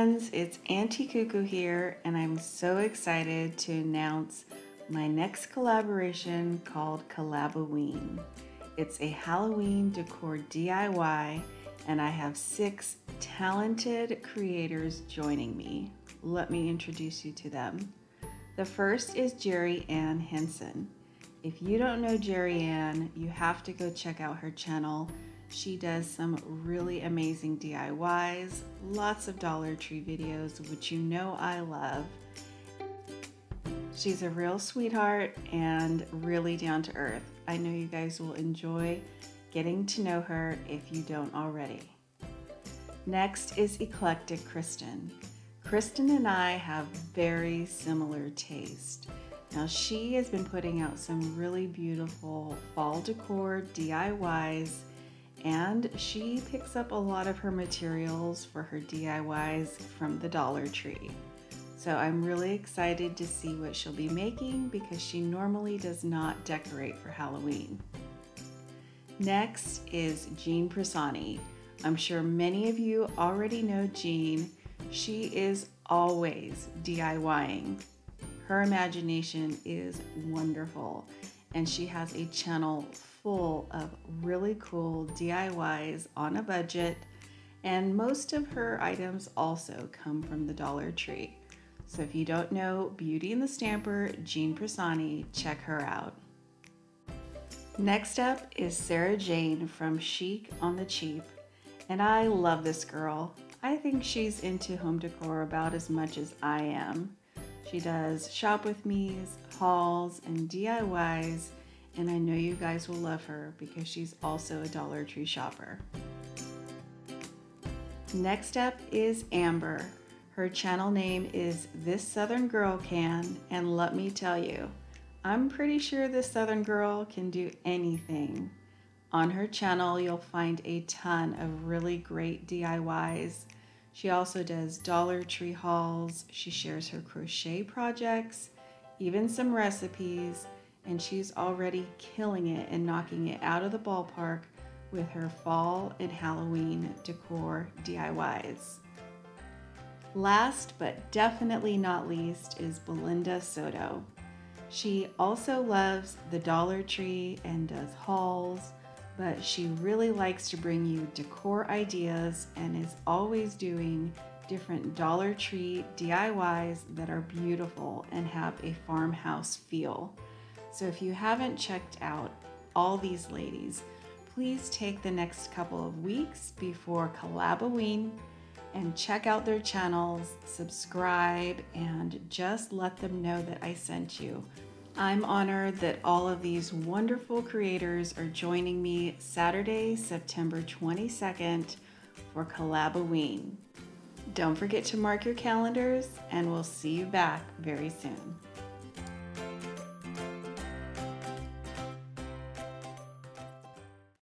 friends, it's Auntie Cuckoo here, and I'm so excited to announce my next collaboration called COLLABOWEEN. It's a Halloween decor DIY, and I have 6 talented creators joining me. Let me introduce you to them. The first is Jeri-Ann Henson. If you don't know Jeri-Ann, you have to go check out her channel. She does some really amazing DIYs, lots of Dollar Tree videos, which you know I love. She's a real sweetheart and really down to earth. I know you guys will enjoy getting to know her if you don't already. Next is Eclectic Kristen. Kristen and I have very similar taste. Now she has been putting out some really beautiful fall decor DIYs, and she picks up a lot of her materials for her DIYs from the Dollar Tree. So I'm really excited to see what she'll be making because she normally does not decorate for Halloween. Next is Jean Pisani. I'm sure many of you already know Jean. She is always DIYing. Her imagination is wonderful, and she has a channel full of really cool DIYs on a budget, and most of her items also come from the Dollar Tree. So if you don't know Beauty and the Stamper, Jean Pisani, check her out. Next up is Sarah Jane from Chic On The Cheap, and I love this girl. I think she's into home decor about as much as I am. She does shop with me's, hauls, and DIYs, and I know you guys will love her because she's also a Dollar Tree shopper. Next up is Amber. Her channel name is This Southern Girl Can, and let me tell you, I'm pretty sure this Southern girl can do anything. On her channel, you'll find a ton of really great DIYs. She also does Dollar Tree hauls. She shares her crochet projects, even some recipes, and she's already killing it and knocking it out of the ballpark with her fall and Halloween decor DIYs. Last but definitely not least is Belinda Soto. She also loves the Dollar Tree and does hauls, but she really likes to bring you decor ideas and is always doing different Dollar Tree DIYs that are beautiful and have a farmhouse feel. So if you haven't checked out all these ladies, please take the next couple of weeks before COLLABOWEEN and check out their channels, subscribe, and just let them know that I sent you. I'm honored that all of these wonderful creators are joining me Saturday, September 22nd for COLLABOWEEN. Don't forget to mark your calendars, and we'll see you back very soon.